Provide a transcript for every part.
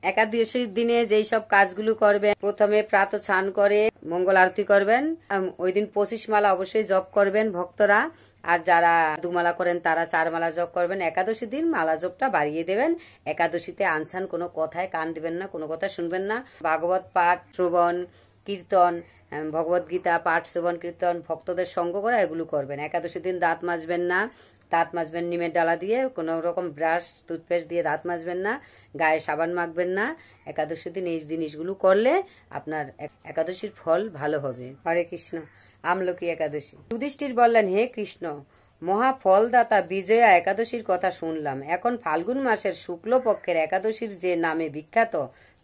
একাদশীর দিনে যেই সব কাজগুলো করবেন, প্রথমে প্রাতঃ স্নান করে মঙ্গল আরতি করবেন। ওই দিন 25 মালা অবশ্যই জপ করবেন ভক্তরা, আর যারা 2 মালা করেন তারা 4 মালা জপ করবেন। একাদশী দিন মালা জপটা বাড়িয়ে দেবেন। একাদশীতে আনসান কোনো কথায় কান দিবেন না, কোনো কথা শুনবেন না। ভাগবত পাঠ, শ্রবণ, কীর্তন, ভগবত গীতা পাঠ, শ্রবণ, কীর্তন, ভক্তদের সঙ্গ করা, এগুলো করবেন। একাদশী দিন দাঁত মাজবেন না। দাঁত মাজবেন নিমের ডালা দিয়ে, কোনো রকম ব্রাশ টুথপেস্ট দিয়ে দাঁত মাজবেন না, গায়ে সাবান মাখবেন না। একাদশী দিন এই জিনিসগুলো করলে আপনার একাদশীর ফল ভালো হবে। হরে কৃষ্ণ। আমলকি একাদশী। যুধিষ্ঠির বললেন, হে কৃষ্ণ, মহা ফলদাতা বিজয়া একাদশীর কথা শুনলাম। এখন ফাল্গুন মাসের শুক্লপক্ষের একাদশীর যে নামে বিখ্যাত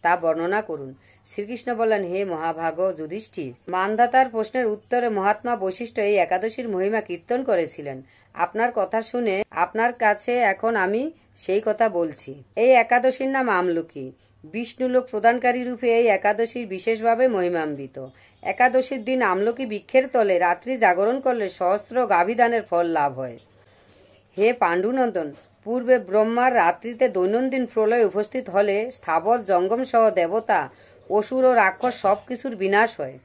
তা বর্ণনা করুন। শ্রীকৃষ্ণ বললেন, হে মহাভাগ যুধিষ্ঠির, মানধাতার প্রশ্নের উত্তরে মহাত্মা বৈশিষ্ট্য এই একাদশীর মহিমা কীর্তন করেছিলেন। আপনার কথা শুনে আপনার কাছে এখন আমি সেই কথা বলছি। এই একাদশীর নাম আমলকি। বিষ্ণুলোক প্রদানকারী রূপে এই একাদশীর বিশেষভাবে মহিমান্বিত। একাদশীর দিন আমলকি বৃক্ষের তলে রাত্রি জাগরণ করলে সহস্র গাভীদানের ফল লাভ হয়। হে পাণ্ডুনন্দন, পূর্বে ব্রহ্মার রাত্রিতে দৈনন্দিন প্রলয় উপস্থিত হলে স্থাবর জঙ্গম সহ দেবতা, অসুর ও রাক্ষস সবকিছুর বিনাশ হয়।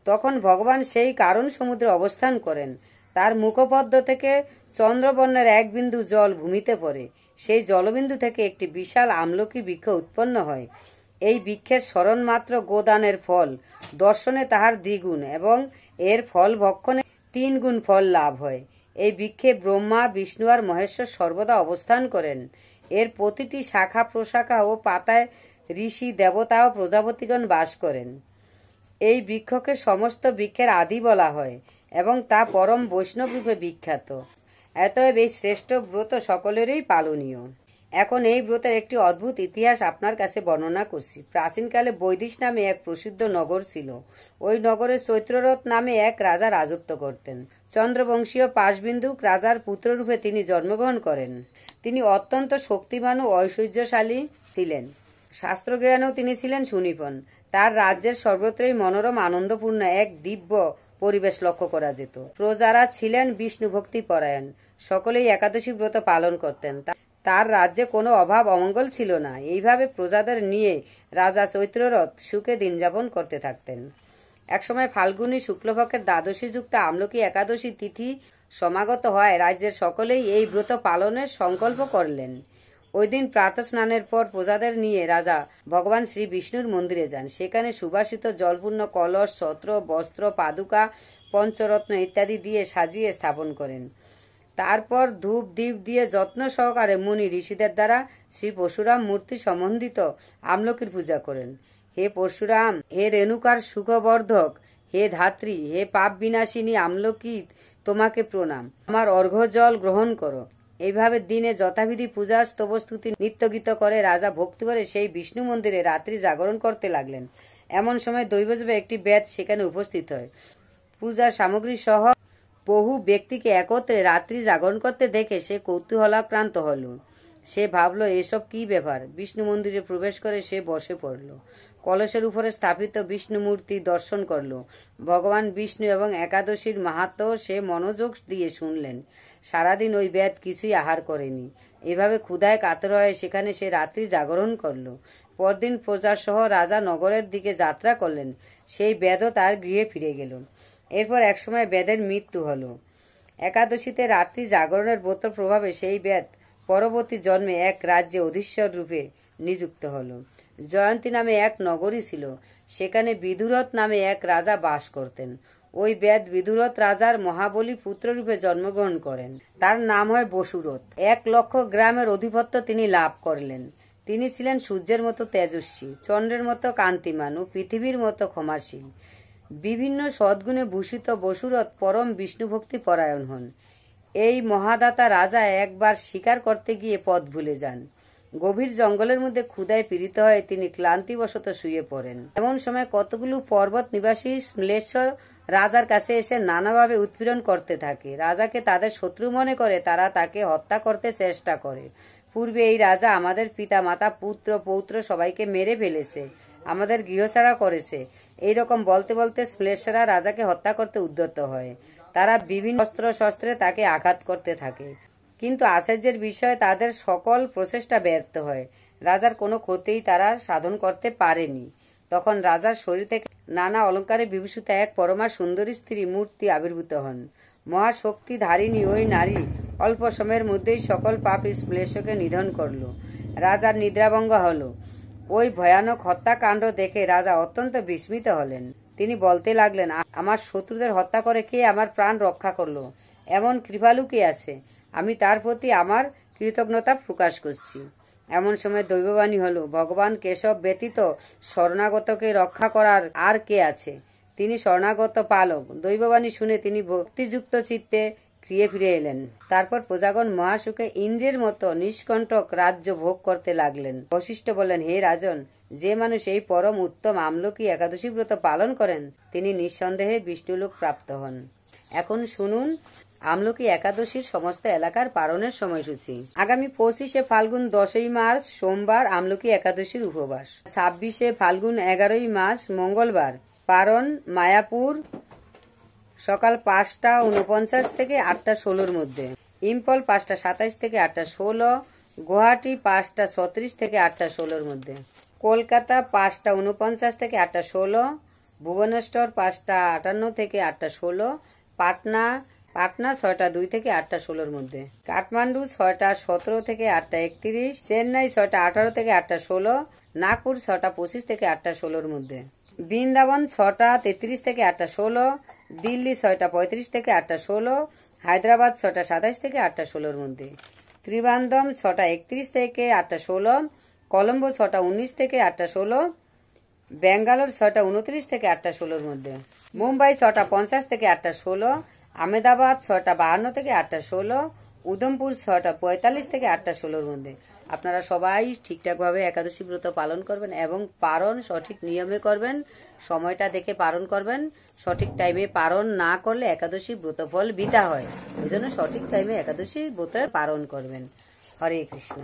তখন ভগবান সেই কারণ সমুদ্রে অবস্থান করেন। তার মুখপদ্ম থেকে চন্দ্রবর্ণের এক বিন্দু জল ভূমিতে পড়ে। সেই জলবিন্দু থেকে একটি বিশাল আমলকি বৃক্ষ উৎপন্ন হয়। এই বৃক্ষের স্মরণ মাত্র গোদানের ফল, দর্শনে তাহার দ্বিগুণ এবং এর ফল ভক্ষণে 3 গুণ ফল লাভ হয়। এই বৃক্ষে ব্রহ্মা, বিষ্ণু আর মহেশ্বর সর্বদা অবস্থান করেন। এর প্রতিটি শাখা প্রশাখা ও পাতায় ঋষি, দেবতা ও প্রজাপতিগণ বাস করেন। এই বৃক্ষকে সমস্ত বৃক্ষের আদি বলা হয় এবং তা পরম বৈষ্ণব রূপে বিখ্যাত। অতএব এই শ্রেষ্ঠ ব্রত সকলেরই পালনীয়। এখন এই ব্রতের একটি অদ্ভুত ইতিহাস আপনার কাছে বর্ণনা করছি। প্রাচীনকালে বৈদিশ নামে এক প্রসিদ্ধ নগর ছিল। ওই নগরে চৈত্ররথ নামে এক রাজা রাজত্ব করতেন। চন্দ্রবংশীয় পাশবিন্দুক রাজার পুত্ররূপে তিনি জন্মগ্রহণ করেন। তিনি অত্যন্ত শক্তিমান ও ঐশ্বর্যশালী ছিলেন। শাস্ত্রজ্ঞানেও তিনি ছিলেন সুনিপুণ। তার রাজ্যের সর্বত্রই মনোরম আনন্দপূর্ণ এক দিব্য পরিবেশ লক্ষ্য করা যেত। প্রজারা ছিলেন বিষ্ণু ভক্তি পরায়ণ। সকলেই একাদশী ব্রত পালন করতেন। তার রাজ্যে কোনো অভাব অমঙ্গল ছিল না। এইভাবে প্রজাদের নিয়ে রাজা চৈত্ররথ সুখে দিন যাপন করতে থাকতেন। একসময় ফাল্গুনী শুক্লপক্ষের দ্বাদশী যুক্ত আমলকি একাদশী তিথি সমাগত হয়। রাজ্যের সকলেই এই ব্রত পালনের সংকল্প করলেন। ওই দিন প্রাতঃ স্নানের পর প্রজাদের নিয়ে রাজা ভগবান শ্রী বিষ্ণুর মন্দিরে যান। সেখানে সুবাসিত জলপূর্ণ কলস, ছত্র, বস্ত্র, পাদুকা, পঞ্চরত্ন ইত্যাদি দিয়ে সাজিয়ে স্থাপন করেন। তারপর ধূপ দীপ দিয়ে যত্ন সহকারে মুনি ঋষিদের দ্বারা শ্রী পরশুরাম মূর্তি সম্বন্ধিত আমলকির পূজা করেন। হে পরশুরাম, হে রেণুকার সুখবর্ধক, হে ধাত্রী, হে পাপ বিনাশিনী আমলকি, তোমাকে প্রণাম। আমার অর্ঘ্য জল গ্রহণ করো। এইভাবে দিনে যথাবিধি পূজা, স্তবস্তুতি, নৃত্যগীত করে রাজা ভক্তি করে সেই বিষ্ণু মন্দিরে রাত্রি জাগরণ করতে লাগলেন। এমন সময় দৈবযোগে একটি বেদ সেখানে উপস্থিত হয়। পূজার সামগ্রী সহ বহু ব্যক্তিকে একত্রে রাত্রি জাগরণ করতে দেখে সে কৌতূহলাক্রান্ত হল। সে ভাবল, এসব কি ব্যাপার। বিষ্ণু মন্দিরে প্রবেশ করে সে বসে পড়ল। কলসের উপরে স্থাপিত বিষ্ণু মূর্তি দর্শন করল। ভগবান বিষ্ণু এবং একাদশীর মাহাত্ম্য সে মনোযোগ দিয়ে শুনলেন। সারাদিন ওই বেদ কিছুই আহার করেনি। এভাবে ক্ষুধায় কাতর হয়ে সেখানে সে রাত্রি জাগরণ করল। পরদিন প্রজা সহ রাজা নগরের দিকে যাত্রা করলেন। সেই বেদও তার গৃহে ফিরে গেল। এরপর একসময় বেদের মৃত্যু হল। একাদশীতে রাত্রি জাগরণের ব্রত প্রভাবে সেই বেদ পরবর্তী জন্মে এক রাজ্যে অধীশ্বর রূপে নিযুক্ত হল। জয়ন্তী নামে এক নগরী ছিল। সেখানে বিদুরথ নামে এক রাজা বাস করতেন। ওই বেদ বিদুরথ রাজার মহাবলী পুত্ররূপে জন্মগ্রহণ করেন। তার নাম হয় বসুরথ। 1,00,000 গ্রামের অধিপত্য তিনি লাভ করলেন। তিনি ছিলেন সূর্যের মতো তেজস্বী, চন্দ্রের মতো কান্তিমান ও পৃথিবীর মতো ক্ষমাশীল। বিভিন্ন সদ্গুণে ভূষিত বসুরথ পরম বিষ্ণুভক্তি পরায়ণ হন। এই মহাদাতা রাজা একবার শিকার করতে গিয়ে পথ ভুলে যান। গভীর জঙ্গলের মধ্যে ক্ষুধায় পীড়িত হয়ে তিনি ক্লান্তিবশত শুয়ে পড়েন। এমন সময় কতগুলো পর্বত নিবাসী শ্লেষ্য রাজার কাছে এসে নানাভাবে উৎপীড়ন করতে থাকে। রাজাকে তাদের শত্রু মনে করে তারা তাকে হত্যা করতে চেষ্টা করে। পূর্বে এই রাজা আমাদের পিতা মাতা, পুত্র পৌত্র সবাইকে মেরে ফেলেছে, আমাদের গৃহছাড়া করেছে। এইরকম বলতে বলতে শ্লেষরা রাজাকে হত্যা করতে উদ্যত হয়। তারা বিভিন্ন অস্ত্র শস্ত্রে তাকে আঘাত করতে থাকে, কিন্তু আশ্চর্যের বিষয় তাদের সকল প্রচেষ্টা ব্যর্থ হয়। রাজার কোনো ক্ষতিই তারা সাধন করতে পারেনি। তখন রাজার শরীর থেকে নানা অলঙ্কারে বিভূষিত এক পরমা সুন্দরী স্ত্রী মূর্তি আবির্ভূত হন। মহাশক্তি ধারিণী ওই নারী অল্প সময়ের মধ্যেই সকল পাপ স্পৃশকে নিধন করল। রাজার নিদ্রাভঙ্গ হল। ওই ভয়ানক হত্যাকাণ্ড দেখে রাজা অত্যন্ত বিস্মিত হলেন। তিনি বলতে লাগলেন, আমার শত্রুদের হত্যা করে কে আমার প্রাণ রক্ষা করলো? এমন কৃপালু কে আছে? আমি তার প্রতি আমার কৃতজ্ঞতা প্রকাশ করছি। এমন সময় দৈববাণী হলো, ভগবান কেশব ব্যতীত শরণাগতকে রক্ষা করার আর কে আছে? তিনি শরণাগত পালক। দৈববাণী শুনে তিনি ভক্তিযুক্ত চিত্তে গৃহে ফিরে এলেন। তারপর প্রজাগণ মহাসুখে ইন্দ্রের মতো নিষ্কণ্টক রাজ্য ভোগ করতে লাগলেন। বশিষ্ঠ বললেন, হে রাজন, যে মানুষ এই পরম উত্তম আমলকি একাদশী ব্রত পালন করেন তিনি নিঃসন্দেহে বিষ্ণুলোক প্রাপ্ত হন। এখন শুনুন আমলকি একাদশীর সমস্ত এলাকার পালনের সময়সূচি। আগামী 25শে ফাল্গুন 10ই মার্চ সোমবার আমলকি একাদশীর উপবাস। 26শে ফাল্গুন 11ই মার্চ মঙ্গলবার পারণ মায়াপুর সকাল 5টা 49 থেকে 8টা 16 মধ্যে, ইম্ফল 5টা 27 থেকে 8টা 16, গুয়াহাটি 5টা 36 থেকে 8টা 16 মধ্যে, কলকাতা 5টা 49 থেকে 8টা 16, ভুবনেশ্বর 5টা 58 থেকে 8টা 16, পাটনা 6টা 2 থেকে 8টা 16 মধ্যে, কাঠমান্ডু 6টা 17 থেকে 8টা 31, চেন্নাই 6টা 18 থেকে 8টা 16, নাগপুর 6টা 25 থেকে 8টা 16 মধ্যে, বৃন্দাবন 6টা 33 থেকে 8টা 16, দিল্লি 6টা 35 থেকে 8টা 16, হায়দ্রাবাদ 6টা 27 থেকে 8টা 16 মধ্যে, ত্রিবান্দম 6টা 31 থেকে 8টা 16, কলম্বো 6টা 19 থেকে 8টা 16, ব্যাঙ্গালোর 6টা 29 থেকে 8টা 16 মধ্যে, মুম্বাই 6টা 50 থেকে 8টা 16, আহমেদাবাদ 6টা 52 থেকে 8টা 16, উধমপুর 6টা 45 থেকে 8টা 16 মধ্যে। আপনারা সবাই ঠিকঠাকভাবে একাদশী ব্রত পালন করবেন এবং পারণ সঠিক নিয়মে করবেন, সময়টা দেখে পালন করবেন। সঠিক টাইমে পালন না করলে একাদশী ব্রত ফল বৃথা হয়। ওই জন্য সঠিক টাইমে একাদশী ব্রত পালন করবেন। হরে কৃষ্ণ।